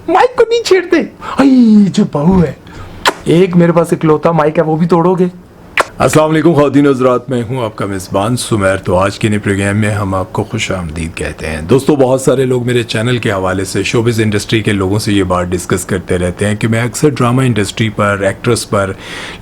Mic को नहीं छेड़ते। जो बहू है, एक मेरे पास इकलौता माइक है, वो भी तोड़ोगे। अस्सलाम वालेकुम ख़वातीन हज़रात, मैं हूं आपका मेज़बान सुमैर। तो आज के नए प्रोग्राम में हम आपको खुश आमदीद कहते हैं। दोस्तों, बहुत सारे लोग मेरे चैनल के हवाले से शोबिज़ इंडस्ट्री के लोगों से ये बात डिस्कस करते रहते हैं कि मैं अक्सर ड्रामा इंडस्ट्री पर, एक्ट्रेस पर,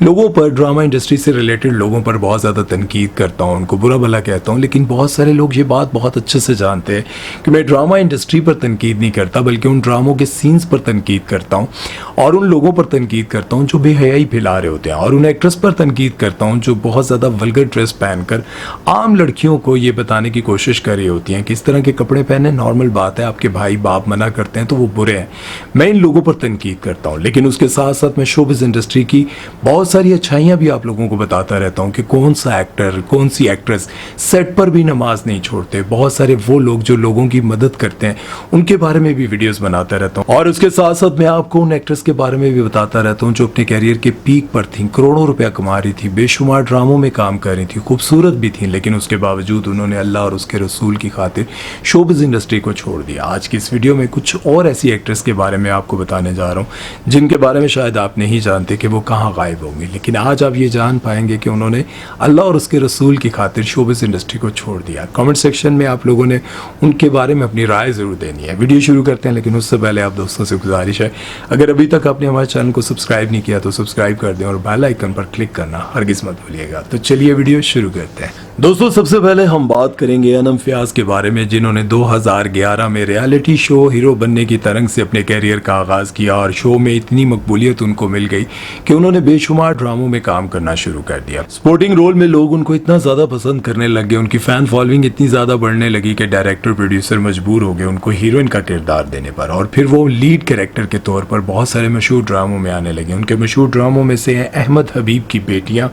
लोगों पर, ड्रामा इंडस्ट्री से रिलेटेड लोगों पर बहुत ज़्यादा तनकीद करता हूँ, उनको बुरा भला कहता हूँ। लेकिन बहुत सारे लोग ये बात बहुत अच्छे से जानते हैं कि मैं ड्रामा इंडस्ट्री पर तनकीद नहीं करता, बल्कि उन ड्रामों के सीन्स पर तनकीद करता हूँ और उन लोगों पर तनकीद करता हूँ जो बेहयाई फैला रहे होते हैं, और उन एक्ट्रेस पर तनकीद करता हूँ जो बहुत ज़्यादा वल्गर ड्रेस पहनकर आम लड़कियों को ये बताने की कोशिश कर रही होती हैं कि इस तरह के कपड़े पहने नॉर्मल बात है, आपके भाई बाप मना करते हैं तो वो बुरे हैं। मैं इन लोगों पर तनकीद करता हूँ, लेकिन उसके साथ साथ मैं शोबिज़ इंडस्ट्री की बहुत सारी अच्छाइयाँ भी आप लोगों को बताता रहता हूँ कि कौन सा एक्टर, कौन सी एक्ट्रेस सेट पर भी नमाज नहीं छोड़ते। बहुत सारे वो लोग जो लोगों की मदद करते हैं, उनके बारे में भी वीडियोज़ बनाता रहता हूँ। और उसके साथ साथ मैं आपको उन एक्ट्रेस के बारे में भी बताता रहता हूँ जो अपने कैरियर के पीक पर थी, करोड़ों रुपया कमा रही थी, बेशुमार ड्रामों में काम कर रही थी, खूबसूरत भी थी, लेकिन उसके बावजूद उन्होंने अल्लाह और उसके रसूल की खातिर शोबिज़ इंडस्ट्री को छोड़ दिया। आज की इस वीडियो में कुछ और ऐसी एक्ट्रेस के बारे में आपको बताने जा रहा हूँ जिनके बारे में शायद आप नहीं जानते कि वो कहाँ गायब होंगी, लेकिन आज आप ये जान पाएंगे कि उन्होंने अल्लाह और उसके रसूल की खातिर शोबिज़ इंडस्ट्री को छोड़ दिया। कमेंट सेक्शन में आप लोगों ने उनके बारे में अपनी राय ज़रूर देनी है। वीडियो शुरू करते हैं, लेकिन उससे पहले आप दोस्तों से गुजारिश है, अगर अभी तक आपने हमारे चैनल को सब्सक्राइब नहीं किया तो सब्सक्राइब कर दें और बेल आइकन पर क्लिक करना हरगिज़ मत भूलिएगा। तो चलिए वीडियो शुरू करते हैं। दोस्तों, सबसे पहले हम बात करेंगे अनम फयाज के बारे में, जिन्होंने 2011 में रियलिटी शो हीरो बनने की तरंग से अपने कैरियर का आगाज़ किया और शो में इतनी मकबूलियत उनको मिल गई कि उन्होंने बेशुमार ड्रामों में काम करना शुरू कर दिया। स्पोर्टिंग रोल में लोग उनको इतना ज़्यादा पसंद करने लग गए, उनकी फ़ैन फॉलोइंग इतनी ज़्यादा बढ़ने लगी कि डायरेक्टर प्रोड्यूसर मजबूर हो गए उनको हीरोइन का किरदार देने पर, और फिर वो लीड कैरेक्टर के तौर पर बहुत सारे मशहूर ड्रामों में आने लगे। उनके मशहूर ड्रामों में से हैं अहमद हबीब की बेटियां,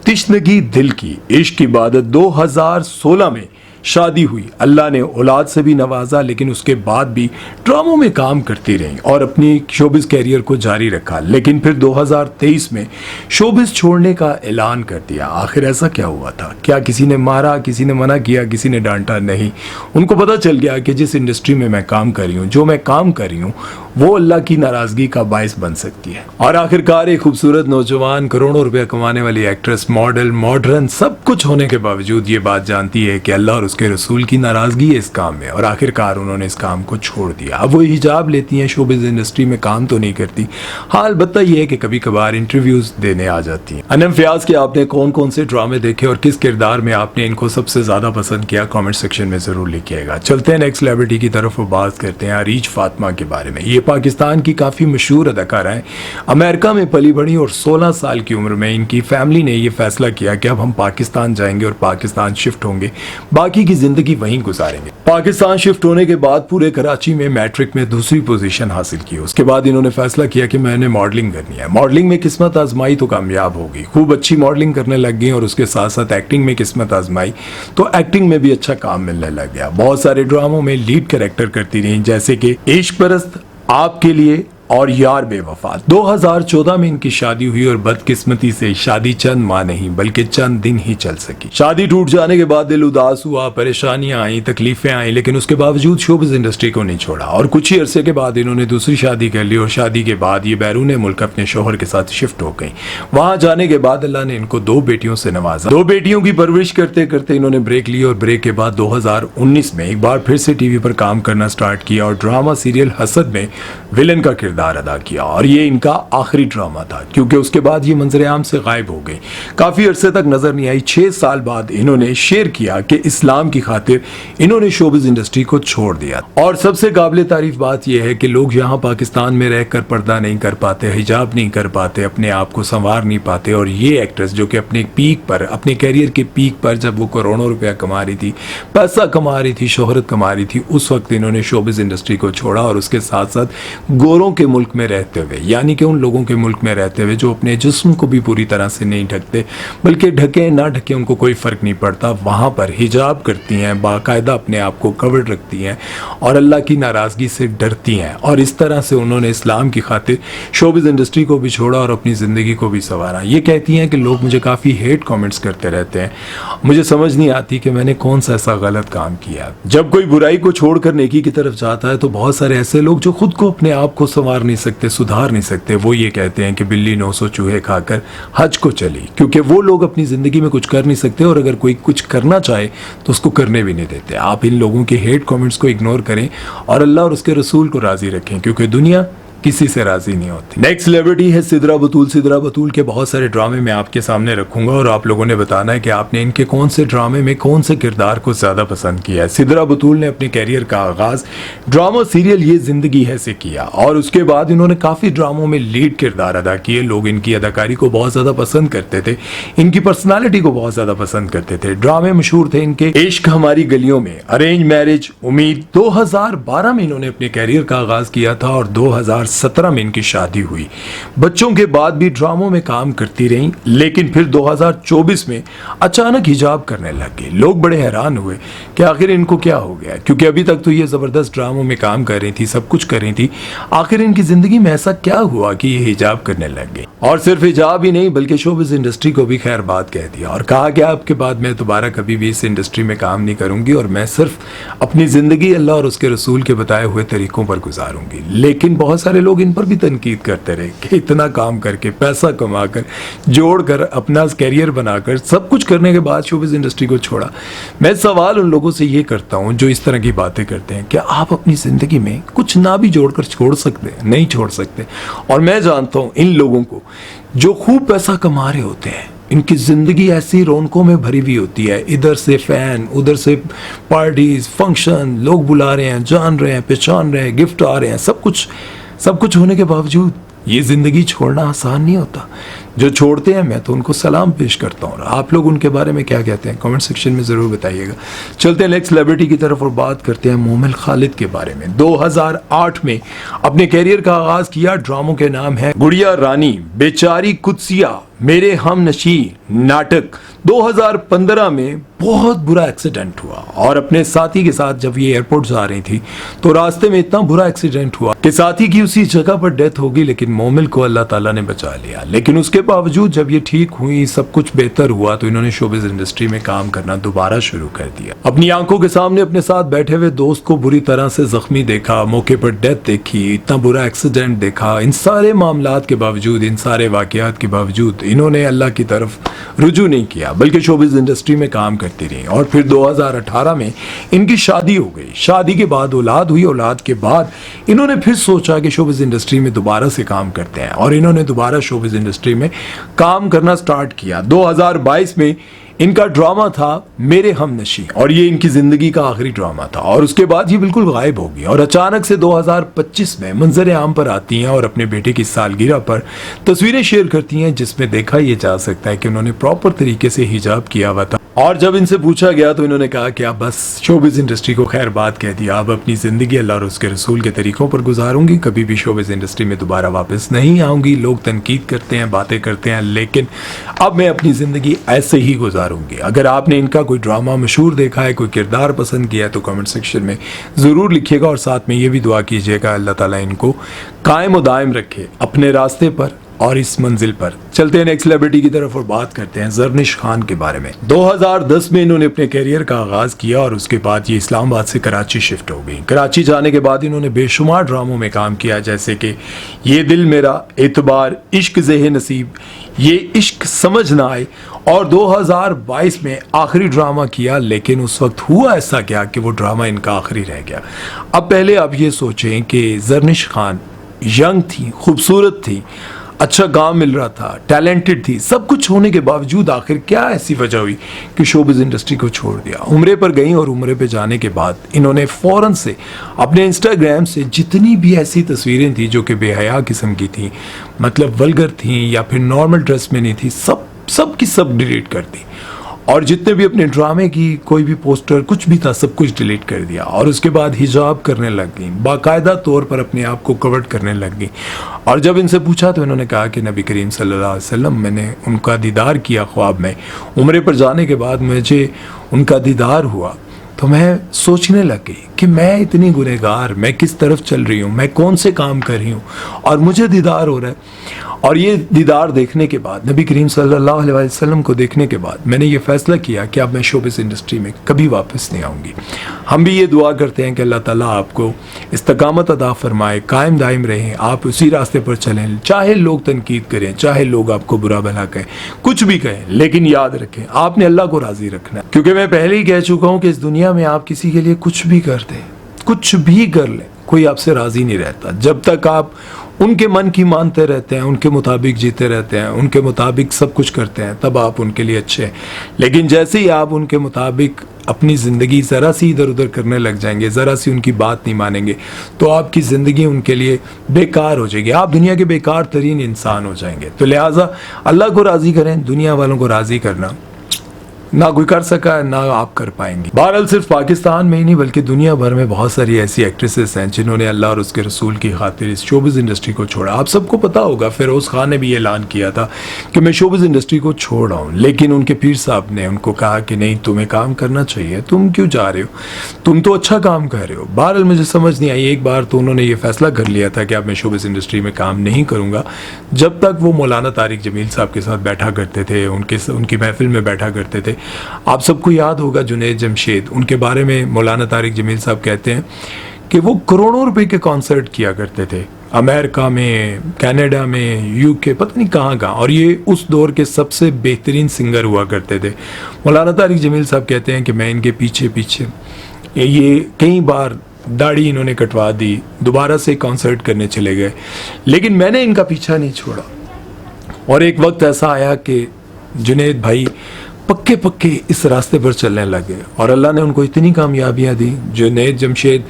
तिश्नगी दिल की, इश्क इबादत। 2016 में शादी हुई, अल्लाह ने औलाद से भी नवाजा, लेकिन उसके बाद भी ड्रामों में काम करती रहीं और अपनी शोबिज़ कैरियर को जारी रखा। लेकिन फिर 2023 में शोबिज़ छोड़ने का ऐलान कर दिया। आखिर ऐसा क्या हुआ था? क्या किसी ने मारा, किसी ने मना किया, किसी ने डांटा? नहीं, उनको पता चल गया कि जिस इंडस्ट्री में मैं काम कर रही हूँ, जो मैं काम कर रही हूँ, वो अल्लाह की नाराज़गी का बायस बन सकती है। और आखिरकार एक खूबसूरत नौजवान, करोड़ों रुपया कमाने वाली एक्ट्रेस, मॉडल, मॉडर्न सब कुछ होने के बावजूद ये बात जानती है कि अल्लाह और उसके रसूल की नाराज़गी है इस काम में, और आखिरकार उन्होंने इस काम को छोड़ दिया। अब वो हिजाब लेती हैं, शोबिज़ इंडस्ट्री में काम तो नहीं करती, हाल बता ये है कि कभी कभार इंटरव्यूज देने आ जाती हैं। अनम फयाज के आपने कौन कौन से ड्रामे देखे और किस किरदार में आपने इनको सबसे ज़्यादा पसंद किया, कॉमेंट सेक्शन में ज़रूर लिखिएगा। चलते हैं नेक्स्ट सेलिब्रिटी की तरफ, बात करते हैं अरीज फातिमा के बारे में। ये पाकिस्तान की काफ़ी मशहूर अदाकारा हैं, अमेरिका में पली बढ़ी और 16 साल की उम्र में इनकी फैमिली ने यह फैसला किया कि अब हम पाकिस्तान जाएंगे और पाकिस्तान शिफ्ट होंगे, बाकी की जिंदगी वहीं गुजारेंगे। पाकिस्तान शिफ्ट होने के बाद पूरे कराची में मैट्रिक में दूसरी पोजीशन हासिल की। उसके बाद इन्होंने फैसला किया कि मैंने मॉडलिंग करनी है। मॉडलिंग में किस्मत आजमाई तो कामयाब होगी, खूब अच्छी मॉडलिंग करने लग गई, और उसके साथ साथ एक्टिंग में किस्मत आजमाई तो एक्टिंग में भी अच्छा काम मिलने लग गया। बहुत सारे ड्रामों में लीड कैरेक्टर करती रही, जैसे कि इश्क परस्त, आपके लिए और यार बेवफा। 2014 में इनकी शादी हुई और बदकिस्मती से शादी चंद माह नहीं बल्कि चंद दिन ही चल सकी। शादी टूट जाने के बाद दिल उदास हुआ, परेशानियां आई, तकलीफें आई, लेकिन उसके बावजूद शोबिज़ इंडस्ट्री को नहीं छोड़ा और कुछ ही अरसे के बाद इन्होंने दूसरी शादी कर ली और शादी के बाद ये बैरून मुल्क अपने शोहर के साथ शिफ्ट हो गई। वहां जाने के बाद अल्लाह ने इनको 2 बेटियों से नवाजा। 2 बेटियों की परवरिश करते करते इन्होंने ब्रेक ली और ब्रेक के बाद 2019 में एक बार फिर से टीवी पर काम करना स्टार्ट किया और ड्रामा सीरियल हसद में विलन का किरदार अदा किया, और ये इनका आखिरी ड्रामा था क्योंकि उसके बाद ये मंजर-ए-आम से गायब हो गई, काफी अरसे तक नजर नहीं आई। 6 साल बाद इन्होंने शेयर किया कि इस्लाम की खातिर इन्होंने शोबिज़ इंडस्ट्री को छोड़ दिया। और सबसे काबिल तारीफ बात यह है कि लोग यहाँ पाकिस्तान में रहकर पर्दा नहीं कर पाते, हिजाब नहीं कर पाते, अपने आप को संवार नहीं पाते, और ये एक्ट्रेस जो कि अपने पीक पर, अपने कैरियर के पीक पर, जब वो करोड़ों रुपया कमा रही थी, पैसा कमा रही थी, शोहरत कमा रही थी, उस वक्त इन्होंने शोबिज़ इंडस्ट्री को छोड़ा और उसके साथ साथ गोरों के मुल्क में रहते हुए, यानी कि उन लोगों के मुल्क में रहते हुए जो अपने जिस्म को भी पूरी तरह से नहीं ढकते, बल्कि ढके ना ढके उनको कोई फ़र्क नहीं पड़ता, वहाँ पर हिजाब करती हैं, बाकायदा अपने आप को कवर्ड रखती हैं और अल्लाह की नाराज़गी से डरती हैं। और इस तरह से उन्होंने इस्लाम की खातिर शोबिज़ इंडस्ट्री को भी छोड़ा और अपनी ज़िंदगी को भी संवारा। ये कहती हैं कि लोग मुझे काफ़ी हेट कमेंट्स करते रहते हैं, मुझे समझ नहीं आती कि मैंने कौन सा ऐसा गलत काम किया। जब कोई बुराई को छोड़कर नेकी की तरफ जाता है तो बहुत सारे ऐसे लोग जो खुद को अपने आप को संवार नहीं सकते, सुधार नहीं सकते, वो ये कहते हैं कि बिल्ली 900 चूहे खाकर हज को चली, क्योंकि वो लोग अपनी ज़िंदगी में कुछ कर नहीं सकते और अगर कोई कुछ करना चाहे तो उसको करने भी नहीं देते। आप इन लोगों के हेट कमेंट्स को इग्नोर करें और अल्लाह और उसके रसूल को राज़ी रखें, क्योंकि दुनिया किसी से राजी नहीं होती। नेक्स्ट सेलिब्रिटी है सिद्रा बतूल। सिद्रा बतूल के बहुत सारे ड्रामे मैं आपके सामने रखूंगा और आप लोगों ने बताना है कि आपने इनके कौन से ड्रामे में कौन से किरदार को ज्यादा पसंद किया है। सिद्रा बतूल ने अपने कैरियर का आगाज ड्रामा सीरियल ये जिंदगी है से किया और उसके बाद इन्होंने काफी ड्रामों में लीड किरदार अदा किए। लोग इनकी अदाकारी को बहुत ज्यादा पसंद करते थे, इनकी पर्सनालिटी को बहुत ज्यादा पसंद करते थे। ड्रामे मशहूर थे इनके इश्क हमारी गलियों में, अरेंज मैरिज, उम्मीद। 2012 में इन्होंने अपने कैरियर का आगाज किया था और 2017 में इनकी शादी हुई। बच्चों के बाद भी ड्रामों में काम करती रहीं, लेकिन फिर 2024 में अचानक हिजाब करने लग गई। लोग बड़े हैरान हुए कि आखिर इनको क्या हो गया, क्योंकि अभी तक तो ये जबरदस्त ड्रामों में काम कर रही थी, सब कुछ कर रही थी। आखिर इनकी जिंदगी में ऐसा क्या हुआ कि ये हिजाब करने लग गई? और सिर्फ हिजाब ही नहीं बल्कि शोबिज़ इंडस्ट्री को भी खैर बात कह दिया और कहा कि आपके बाद मैं दोबारा कभी भी इस इंडस्ट्री में काम नहीं करूंगी और मैं सिर्फ अपनी जिंदगी अल्लाह और उसके रसूल के बताए हुए तरीकों पर गुजारूंगी। लेकिन बहुत सारे लोग इन पर भी तनकीद करते रहे कि इतना काम करके, पैसा कमाकर, जोड़कर, अपना कैरियर बनाकर, सब कुछ करने के बाद शोबिज़ इंडस्ट्री को छोड़ा। मैं सवाल उन लोगों से ये करता हूं जो इस तरह की बातें करते हैं, क्या आप अपनी जिंदगी में कुछ ना भी जोड़कर छोड़ सकते? नहीं छोड़ सकते। और मैं जानता हूं इन लोगों को जो खूब पैसा कमा रहे होते हैं, इनकी ज़िंदगी ऐसी रौनकों में भरी हुई होती है, इधर से फ़ैन, उधर से पार्टीज, फंक्शन, लोग बुला रहे हैं, जान रहे हैं, पहचान रहे हैं, गिफ्ट आ रहे हैं, सब कुछ होने के बावजूद ये ज़िंदगी छोड़ना आसान नहीं होता। जो छोड़ते हैं मैं तो उनको सलाम पेश करता हूँ। आप लोग उनके बारे में क्या कहते हैं कमेंट सेक्शन में ज़रूर बताइएगा। चलते हैं नेक्स्ट सेलिब्रिटी की तरफ और बात करते हैं मोमिल खालिद के बारे में। 2008 में अपने कैरियर का आगाज़ किया। ड्रामों के नाम है गुड़िया रानी, बेचारी कुदसिया, मेरे हम नशी नाटक। 2015 में बहुत बुरा एक्सीडेंट हुआ और अपने साथी के साथ जब ये एयरपोर्ट जा रही थी तो रास्ते में इतना बुरा एक्सीडेंट हुआ कि साथी की उसी जगह पर डेथ होगी, लेकिन मोमिल को अल्लाह ताला ने बचा लिया। लेकिन उसके बावजूद जब ये ठीक हुई, सब कुछ बेहतर हुआ, तो इन्होंने शोबिज़ इंडस्ट्री में काम करना दोबारा शुरू कर दिया। अपनी आंखों के सामने अपने साथ बैठे हुए दोस्त को बुरी तरह से जख्मी देखा, मौके पर डेथ देखी, इतना बुरा एक्सीडेंट देखा। इन सारे मामलात के बावजूद, इन सारे वाकयात के बावजूद इन्होंने अल्लाह की तरफ रुजू नहीं किया, बल्कि शोबिज़ इंडस्ट्री में काम करती रही। और फिर 2018 में इनकी शादी हो गई। शादी के बाद औलाद हुई। औलाद के बाद इन्होंने फिर सोचा कि शोबिज़ इंडस्ट्री में दोबारा से काम करते हैं और इन्होंने दोबारा शोबिज़ इंडस्ट्री में काम करना स्टार्ट किया। 2022 में इनका ड्रामा था मेरे हमनशी और ये इनकी जिंदगी का आखिरी ड्रामा था और उसके बाद ये बिल्कुल गायब हो गई और अचानक से 2025 में मंजर आम पर आती हैं और अपने बेटे की सालगिरह पर तस्वीरें शेयर करती हैं, जिसमें देखा यह जा सकता है कि उन्होंने प्रॉपर तरीके से हिजाब किया हुआ था। और जब इनसे पूछा गया तो इन्होंने कहा कि आप बस शोबिज़ इंडस्ट्री को खैर बात कह दिया, अब अपनी ज़िंदगी अल्लाह और उसके रसूल के तरीक़ों पर गुजारूंगी, कभी भी शोबिज़ इंडस्ट्री में दोबारा वापस नहीं आऊँगी। लोग तनकीद करते हैं, बातें करते हैं, लेकिन अब मैं अपनी ज़िंदगी ऐसे ही गुजारूंगी। अगर आपने इनका कोई ड्रामा मशहूर देखा है, कोई किरदार पसंद किया है तो कमेंट सेक्शन में ज़रूर लिखिएगा और साथ में ये भी दुआ कीजिएगा अल्लाह ताला इनको कायम व दायम रखे अपने रास्ते पर और इस मंजिल पर। चलते हैं नेक्स्ट सेलिब्रिटी की तरफ और बात करते हैं ज़रनिश खान के बारे में। 2010 में इन्होंने अपने कैरियर का आगाज़ किया और उसके बाद ये इस्लामाबाद से कराची शिफ्ट हो गई। कराची जाने के बाद इन्होंने बेशुमार ड्रामों में काम किया, जैसे कि ये दिल मेरा, एतबार, इश्क ज़ेह नसीब, ये इश्क समझ ना आए और 2022 में आखिरी ड्रामा किया। लेकिन उस वक्त हुआ ऐसा क्या कि वो ड्रामा इनका आखिरी रह गया। अब पहले आप ये सोचें कि ज़रनिश खान यंग थी, खूबसूरत थी, अच्छा काम मिल रहा था, टैलेंटेड थी, सब कुछ होने के बावजूद आखिर क्या ऐसी वजह हुई कि शोबिज़ इंडस्ट्री को छोड़ दिया। उम्रे पर गई और उम्रे पे जाने के बाद इन्होंने फ़ौरन से अपने इंस्टाग्राम से जितनी भी ऐसी तस्वीरें थी जो कि बेहया किस्म की थी, मतलब वल्गर थी या फिर नॉर्मल ड्रेस में नहीं थी, सब की सब डिलीट कर दी और जितने भी अपने ड्रामे की कोई भी पोस्टर कुछ भी था सब कुछ डिलीट कर दिया। और उसके बाद हिजाब करने लग गई, बाकायदा तौर पर अपने आप को कवर करने लग गई। और जब इनसे पूछा तो इन्होंने कहा कि नबी करीम सल्लल्लाहु अलैहि वसल्लम, मैंने उनका दीदार किया ख्वाब में, उम्रे पर जाने के बाद मुझे उनका दीदार हुआ तो मैं सोचने लग गई कि मैं इतनी गुनहगार, मैं किस तरफ चल रही हूँ, मैं कौन से काम कर रही हूँ और मुझे दीदार हो रहा है। और ये दीदार देखने के बाद, नबी करीम सल्लल्लाहु अलैहि वसल्लम को देखने के बाद मैंने ये फ़ैसला किया कि अब मैं शोबिस इंडस्ट्री में कभी वापस नहीं आऊँगी। हम भी ये दुआ करते हैं कि अल्लाह ताला आपको इस्तकामत अता फरमाए, कायम दायम रहें, आप उसी रास्ते पर चलें, चाहे लोग तनकीद करें, चाहे लोग आपको बुरा भला कहें, कुछ भी कहें, लेकिन याद रखें आपने अल्लाह को राज़ी रखना है। क्योंकि मैं पहले ही कह चुका हूँ कि इस दुनिया में आप किसी के लिए कुछ भी कर दें, कुछ भी कर लें, कोई आपसे राज़ी नहीं रहता। जब तक आप उनके मन की मानते रहते हैं, उनके मुताबिक जीते रहते हैं, उनके मुताबिक सब कुछ करते हैं, तब आप उनके लिए अच्छे हैं। लेकिन जैसे ही आप उनके मुताबिक अपनी ज़िंदगी ज़रा सी इधर उधर करने लग जाएंगे, ज़रा सी उनकी बात नहीं मानेंगे, तो आपकी ज़िंदगी उनके लिए बेकार हो जाएगी, आप दुनिया के बेकार तरीन इंसान हो जाएंगे। तो लिहाजा अल्लाह को राज़ी करें, दुनिया वालों को राज़ी करना ना कोई कर सका, ना आप कर पाएंगे। बहरहाल सिर्फ पाकिस्तान में ही नहीं बल्कि दुनिया भर में बहुत सारी ऐसी एक्ट्रेसेस हैं जिन्होंने अल्लाह और उसके रसूल की खातिर इस शोबिज़ इंडस्ट्री को छोड़ा। आप सबको पता होगा फिरोज़ खान ने भी ऐलान किया था कि मैं शोबिज़ इंडस्ट्री को छोड़ रहा हूँ, लेकिन उनके पीर साहब ने उनको कहा कि नहीं, तुम्हें काम करना चाहिए, तुम क्यों जा रहे हो, तुम तो अच्छा काम कर रहे हो। बहरहाल मुझे समझ नहीं आई, एक बार तो उन्होंने ये फैसला कर लिया था कि अब मैं शोबिज़ इंडस्ट्री में काम नहीं करूँगा जब तक वो मौलाना तारिक जमील साहब के साथ बैठा करते थे, उनकी महफिल में बैठा करते थे। आप सबको याद होगा जुनैद जमशेद, उनके बारे में मौलाना तारिक जमील साहब कहते हैं कि वो करोड़ों रुपए के कॉन्सर्ट किया करते थे अमेरिका में, कनाडा में, यूके, पता नहीं कहाँ कहाँ, और ये उस दौर के सबसे बेहतरीन सिंगर हुआ करते थे। मौलाना तारिक जमील साहब कहते हैं कि मैं इनके पीछे पीछे ये कई बार दाढ़ी इन्होंने कटवा दी, दोबारा से कॉन्सर्ट करने चले गए, लेकिन मैंने इनका पीछा नहीं छोड़ा। और एक वक्त ऐसा आया कि जुनैद भाई पक्के पक्के इस रास्ते पर चलने लगे और अल्लाह ने उनको इतनी कामयाबियां दी। जुनैद जमशेद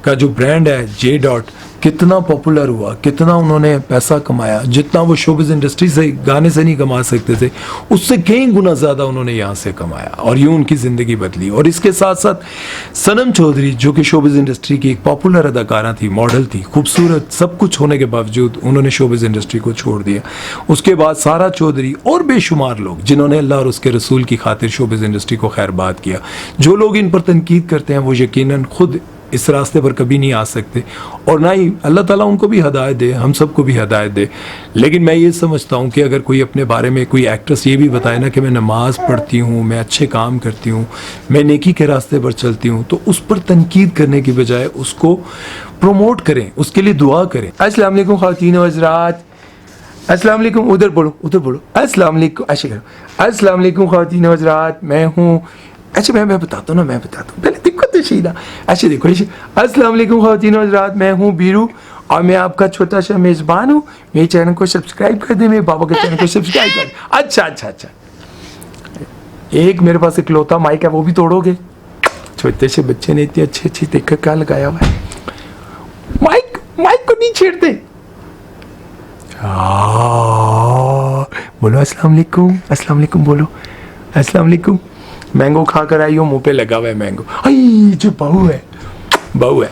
का जो ब्रांड है जे डॉट, कितना पॉपुलर हुआ, कितना उन्होंने पैसा कमाया, जितना वो शोबिज़ इंडस्ट्री से गाने से नहीं कमा सकते थे उससे कई गुना ज़्यादा उन्होंने यहाँ से कमाया और यूँ उनकी ज़िंदगी बदली। और इसके साथ साथ सनम चौधरी जो कि शोबिज़ इंडस्ट्री की एक पॉपुलर अदाकारा थी, मॉडल थी, खूबसूरत, सब कुछ होने के बावजूद उन्होंने शोबिज़ इंडस्ट्री को छोड़ दिया। उसके बाद सारा चौधरी और बेशुमार लोग जिन्होंने अल्लाह और उसके रसूल की खातिर शोबिज़ इंडस्ट्री को खैरबाद किया। जो लोग इन पर तनकीद करते हैं वो यकीनन खुद इस रास्ते पर कभी नहीं आ सकते और ना ही अल्लाह ताला उनको भी हिदायत दे, हम सबको भी हिदायत दे। लेकिन मैं ये समझता हूँ कि अगर कोई अपने बारे में, कोई एक्ट्रेस ये भी बताए ना कि मैं नमाज़ पढ़ती हूँ, मैं अच्छे काम करती हूँ, मैं नेकी के रास्ते पर चलती हूँ, तो उस पर तनकीद करने की बजाय उसको प्रमोट करें, उसके लिए दुआ करें। अस्सलाम वालेकुम ख़वातीन व हज़रात, अस्सलाम वालेकुम, उधर बोलो, उधर बोलो, अस्सलाम वालेकुम, ऐसे करो, अस्सलाम वालेकुम ख़वातीन व हज़रात, मैं हूँ, अच्छा मैं बताता हूँ ना, मैं बताता हूँ, पहले दिक्कत है शीला, ऐसे देखो, ऐसे, अस्सलाम वालेकुम ख़वातीन व हज़रात, मैं हूँ बीरू और मैं आपका छोटा सा मेज़बान हूँ। मेरे चैनल को सब्सक्राइब कर दें, मेरे बाबा के चैनल को सब्सक्राइब कर दें। अच्छा अच्छा अच्छा, एक मेरे पास इकलौता माइक है, वो भी तोड़ोगे? छोटे से बच्चे ने इतनी अच्छी अच्छी देखकर क्या लगाया हुआ है, माइक को नहीं छेड़ते। बोलो अस्सलाम वालेकुम, अस्सलाम वालेकुम बोलो, अस्सलाम वालेकुम। मैंगो खा कर आई हो, मुंह पे लगा हुआ है मैंगो। आई जो बहू है, बहू है।